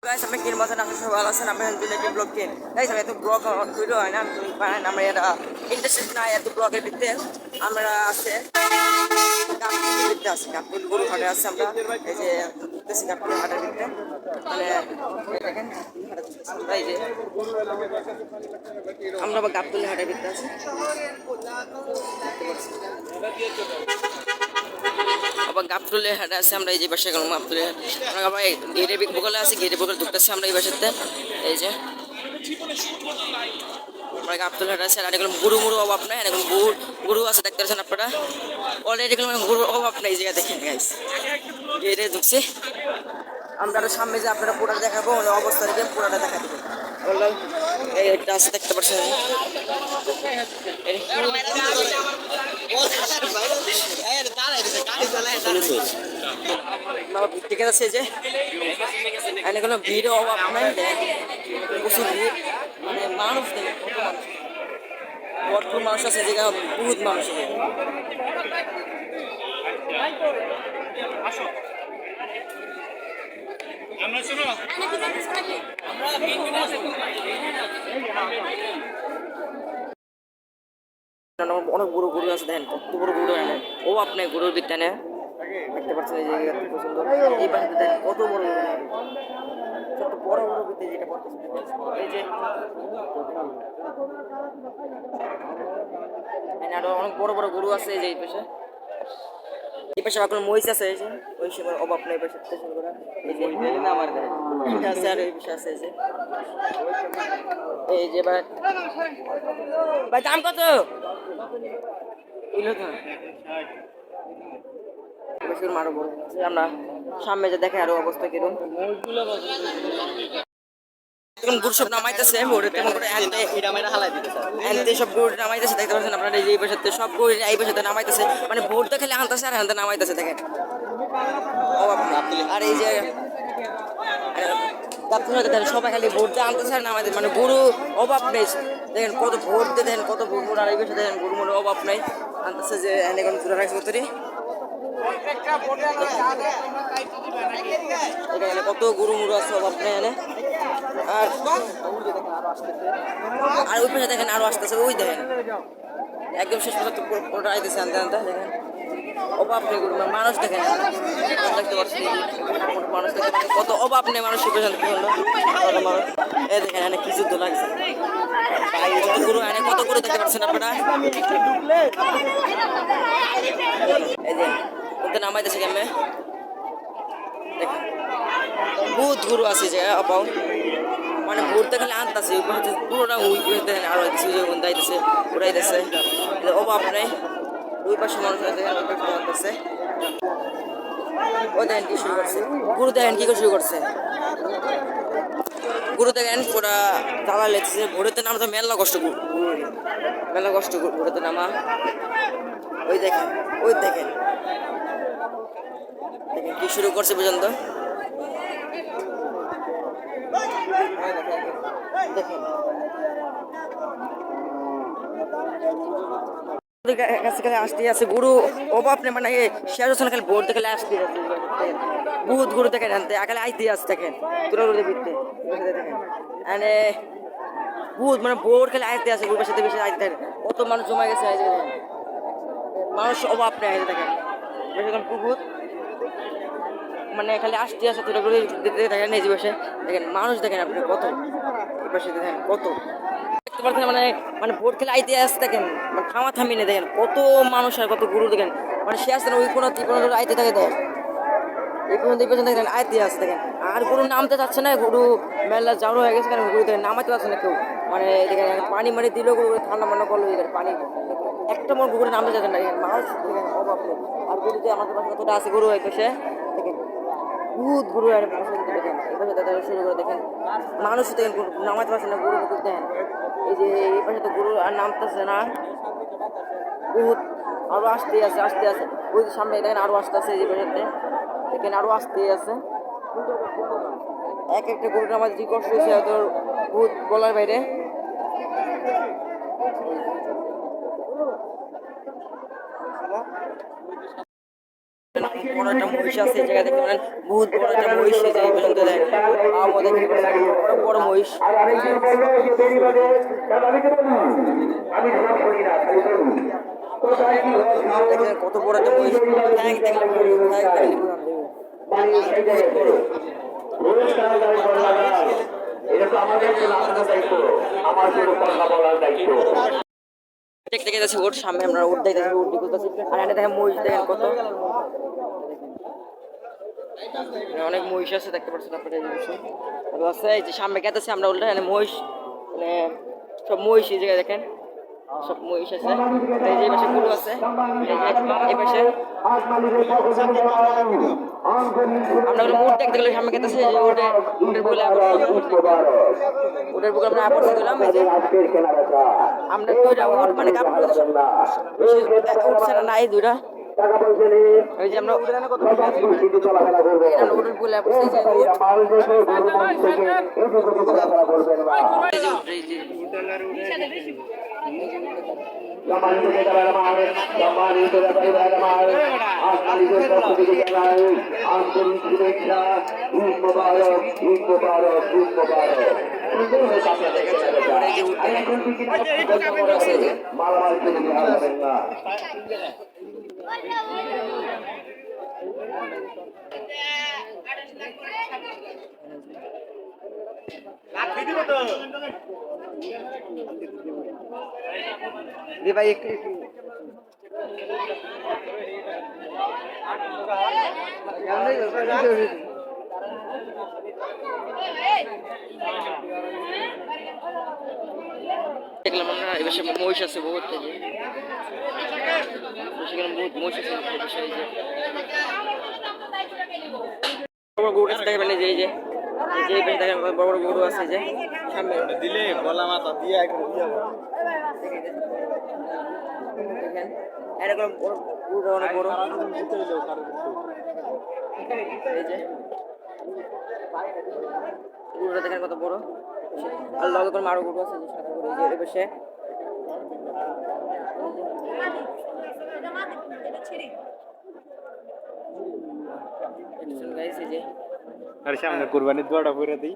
guys, আমি কিন মতন আপনি সবাই ভালো আছেন। আমি দিলেকে ব্লগ কিন গাইস, আমি এত ব্লগ ভিডিও হয় না, আমি বানাই না, আমরা এটা ইন্টারেস্টেড না এত ব্লগের ভিতরে। আমরা আছে গাবতলী ভিতরে আছে, গাবতলী গরু হাটে আছে। আমরা এই যে দেখতেছি গাবতলী হাটের ভিতরে, মানে দেখেন এই যে আমরা আবার গাবতলী হাটের ভিতরে আছি। আবার গাবতলী হাটে আছে, আমরা এই যে পাশে গেলাম গাবতলী হাট। আমরা আবার গেটে বগলে আছে, গেটে বগলে ঢুকতেছি আমরা এই পাশেতে। এই যে আমরা গাবতলী হাট আছে, আর এগুলো গরু মুরু অভাব নাই, এখন গরু আছে দেখতে পাচ্ছেন আপনারা। অলরেডি এগুলো মানে গরুর অভাব নাই, এই জায়গা দেখেন গাইস। গেটে ঢুকছি আমরা, আরো সামনে যে আপনারা পুরাটা দেখাবো, অবস্থা দেখবেন পুরাটা দেখা দেবেন। এই একটা আছে দেখতে পাচ্ছেন, ঠিক আছে যে এখানে কোনো ভিড় অভাব নাই, প্রচুর ভিড়, মানে মানুষ নেই, ভরপুর মানুষ আছে, যেখানে বহুত মানুষ আছে। অনেক বড় গরু আছে, দেখেন কত বড় গরু এনে ও আপনার গরুর বিজ্ঞানে দেখতে পাচ্ছেন। এই জায়গা খুব সুন্দর, এই পাশে দেখেন কত বড় কত বড় বড় বিতে যেটা করতেছে। এই যে আরো অনেক বড় বড় গরু আছে, এই যে এই পাশে আপনার মহিষ আছে, এই যে ওই সময় অভাব নেই পাশে স্টেশন করা। এই যে আমার আছে, আর এই পাশে আছে এই যে ভাই দাম কত আরো বড় আছে। আমরা সামনে যে দেখে আরো অবস্থা কিরকম, গুড় সব নামাইতেছে সব গুড় নামাইতেছে, দেখতে পাচ্ছেন আপনারা। এই পাশে সব গুড় এই পাশে নামাইতেছে, মানে ভোট দেখলে আনতেছে আর হাতে নামাইতেছে দেখেন। আর এই যে সবাই খালি ভোট দিয়ে আনতেছে আর নামাইতেছে, মানে গরু অভাব নেই দেখেন, কত ভোট দিয়ে দেখেন, কত গরু আর এই পাশে দেখেন গরু মনে অভাব নেই, আনতেছে যে এনে কোনো চুরা রাখছে তৈরি। এখানে কত গরু মুরু আছে, অভাব নেই এনে। আর ওই পাশে দেখেন আরো আসতেছে, ওই দেখেন একদম শেষ পর্যন্ত পুরোটা আইতেছে আনতে আনতে দেখেন। অভাব নেই গরু, মানুষ দেখেন দেখতে পাচ্ছি, মানুষ দেখতে পাচ্ছি কত অভাব নেই মানুষের পেছনে মানুষ। এই দেখেন এনে কি যুদ্ধ লাগছে, কত গরু এনে কত গরু দেখতে পাচ্ছেন আপনারা। এই যে ওদের নামাইতেছে কেমনে দেখেন, বহুত গরু আছে যে অপাও, মানে ভোরতে খালি আনতেছে পুরোটা উই দেখেন, আরো দাইতেছে উড়াইতেছে, অভাব নেই। দুই পাশে মানুষ আছে, আনতেছে। ওই দেখেন কি শুরু করছে, গুরু দেখেন কি শুরু করছে, গুরু দেখেন পুরা জ্বালা লেগছে। ভোরেতে নামতে মেলা কষ্ট, মেলা কষ্ট ভোরেতে নামা। ওই দেখেন ওই দেখেন দেখেন কি শুরু করছে পর্যন্ত দেখেন। কাছে আসতে আছে গরু অভাব নেই, মানে শেয়ার হোসেন খালি ভোট দেখে আসতে আছে, বহুত গরু দেখেন আনতে আকালে আইতে আসছে দেখেন তোরা রোদে ফিরতে দেখেন মানে বহুত, মানে ভোট খালি আইতে আছে গরুর সাথে বেশি আইতে দেখেন কত মানুষ জমা গেছে। মানুষ অভাব নেই দেখেন বহুত, মানে খালি আসতে আসে তোরা করে দিতে দেখেন। এই যে বসে দেখেন মানুষ দেখেন আপনি কত, এই পাশে দেখেন কত দেখতে পাচ্ছেন, মানে মানে ভোট খেলে আইতে আসতে দেখেন, মানে থামা থামি নেই দেখেন কত মানুষ আর কত গরু দেখেন, মানে সে আসছে না ওই কোনো ত্রিপুরা আইতে থাকে দেখেন, এই পর্যন্ত এই পর্যন্ত দেখেন আইতে আসছে দেখেন। আর গরু নামতে চাচ্ছে না, গরু মেলা জাউড়ো হয়ে গেছে, কারণ গরু দেখেন নামাতে পারছে না কেউ, মানে দেখেন পানি মারি দিলেও গরু ঠান্ডা মান্ডা করলো পানি, একটা মনে গরু নামতে যাচ্ছে না, মানুষ দেখেন অভাব নেই। আর গরুতে আমাদের পাশে কতটা আছে গরু হয়ে বসে দেখেন, বহুত গরু আর দেখেন এই পাশে শুরু করে দেখেন মানুষ দেখেন নামাতে পারছে না গরু দেখেন। এই যে এই পাশে তো গরু আর নামতেছে না, বহুত আরো আসতে আছে আসতে আছে, ওই সামনে দেখেন আরো আসতে আছে, এই পাশে দেখেন আরো আসতে আছে। এক একটা গরুটা আমাদের যে কষ্ট হয়েছে তোর বহুত বলার বাইরে। বড় একটা মহিষ আছে এই জায়গায় দেখতে পারেন, বহুত বড় একটা মহিষ এই যে এই পর্যন্ত দেখেন, আমও দেখতে পাচ্ছেন বড় বড় মহিষ। দেখেন কত বড় একটা মহিষ, ঠ্যাং দেখলে ঠ্যাং দেখলে বহুত বড়। দেখতে দেখতে যাচ্ছে ওর সামনে আমরা উঠ দেখতেছি, উঠ দেখতেছি আর এখানে দেখেন মহিষ দেখেন কত, অনেক মহিষ আছে দেখতে পাচ্ছেন আপনারা এই বিষয় আছে এই যে সামনে গেতেছে আমরা উল্টা এখানে মহিষ, মানে সব মহিষ এই জায়গায় দেখেন সব মহিষ আছে, এই যে পাশে গরু আছে, এই পাশে আমরা উঠ দেখতে গেলে সামনে গেতেছে যে উঠের বলে উঠের বুকে আমরা আপড় দিলাম এই যে আমরা দুইটা উঠ মানে কাপড় উঠছে না এই দুইটা ওই যে আমরা উঠের বলে ভাই একটু দেখলাম আমরা এবার মহিষ আছে বহুত, সেখানে বহুত মহিষ আছে গরু আছে দেখবেন এই যে দেখেন বড় বড় গরু আছে যে সামনে দিলে গলা মাথা দিয়ে দেখেন এরকম গরু অনেক বড় এই যে গরুটা দেখেন কত বড়, আর লগে করে আরো গরু আছে যে সাদা গরু এই যে বসে গাইস এই যে আর সামনে কুরবানির দোয়াটা করে দেই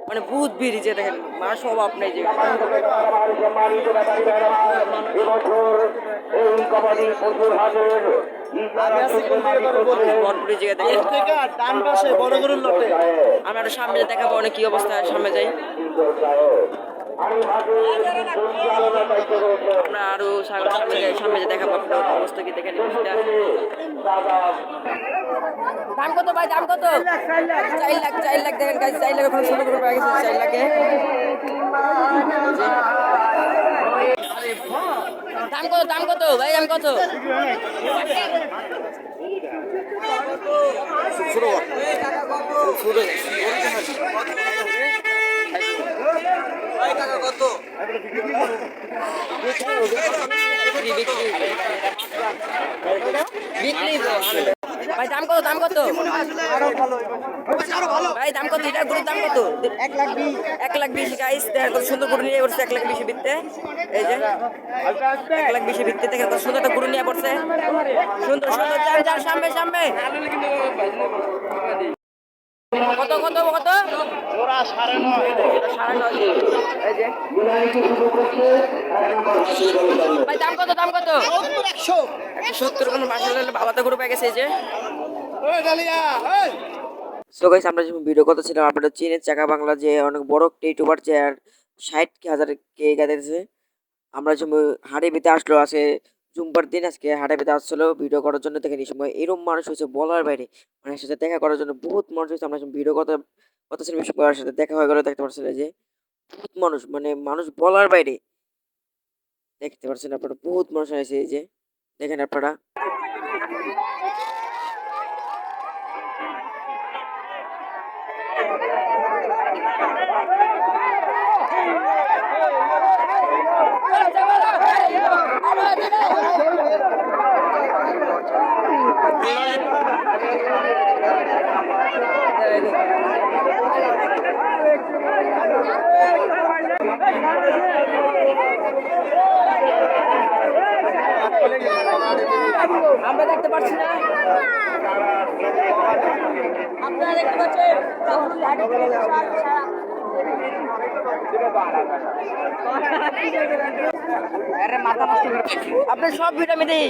মানে বহুত ভিড় যে দেখেন মানুষ অভাব নেই যে আমরা একটু সামনে দেখাবো অনেক কি অবস্থা, সামনে যাই আমরা আরো সামনে যাই, সামনে যে দেখাবো আপনার অবস্থা কি দেখেন। দাম কত ভাই, দাম কত? 4 লাখ 4 লাখ দেখেন গাইস, 4 লাখ ওখানে 16 করে পাওয়া গেছে 4 লাখে। দাম কত ভাই, দাম কত? ভাই দাম কত, দাম কত ভাই, দাম কত? এটা গরুর দাম কত? 1,20,000 গাইস, দেখেন কত সুন্দর গরু নিয়ে পড়ছে 1,20,000 ভিত্তে। এই যে 1,20,000 ভিত্তে দেখেন কত সুন্দর একটা গরু নিয়ে পড়ছে, সুন্দর সুন্দর। যার সামনে সামনে কত কত কত? ওরা 9.5। এই যে ভাই দাম কত, দাম কত? 170 কোন মাশাআল্লাহ বাবা তো গরু পেয়ে গেছে। এই যে সো গাইস, আমরা যখন ভিডিও কথা ছিলাম আপনারা চীনের চাকা বাংলা যে অনেক বড় একটা ইউটিউবার যে 60,000 গেছে, আমরা যখন হাড়ি পেতে আসলো আছে জুম্বার দিন, আজকে হাটে পেতে আসছিল ভিডিও করার জন্য। দেখেন এই সময় এরকম মানুষ হয়েছে বলার বাইরে, মানে সাথে দেখা করার জন্য বহুত মানুষ হয়েছে। আমরা ভিডিও কথা ছিল সবার সাথে দেখা হয়ে গেল, দেখতে পাচ্ছেন যে বহুত মানুষ, মানে মানুষ বলার বাইরে, দেখতে পাচ্ছেন আপনারা বহুত মানুষ হয়েছে। এই যে দেখেন আপনারা আমরা দেখতে পাচ্ছি না, আপনারা দেখতে পাচ্ছেন রাহুল হাঁটে ফিরে আপনার সব ভিটামিন দেই